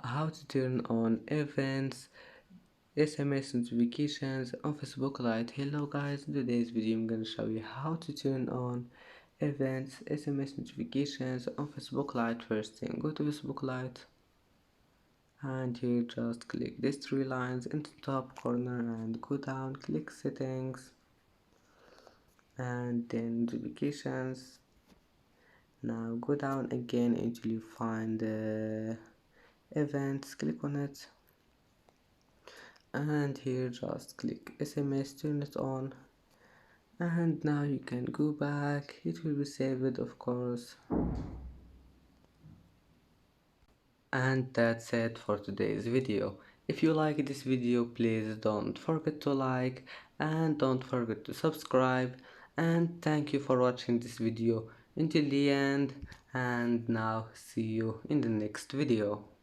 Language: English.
how to turn on events, SMS notifications on Facebook Lite. Hello guys, in today's video I'm gonna show you how to turn on events, SMS notifications on Facebook Lite. First thing, go to Facebook Lite and here just click these three lines in the top corner and go down, click settings and then notifications. Now go down again until you find the events, click on it and here just click SMS, turn it on, and now you can go back. It will be saved, of course. And that's it for today's video. If you like this video, please don't forget to like and don't forget to subscribe, and thank you for watching this video until the end, and now see you in the next video.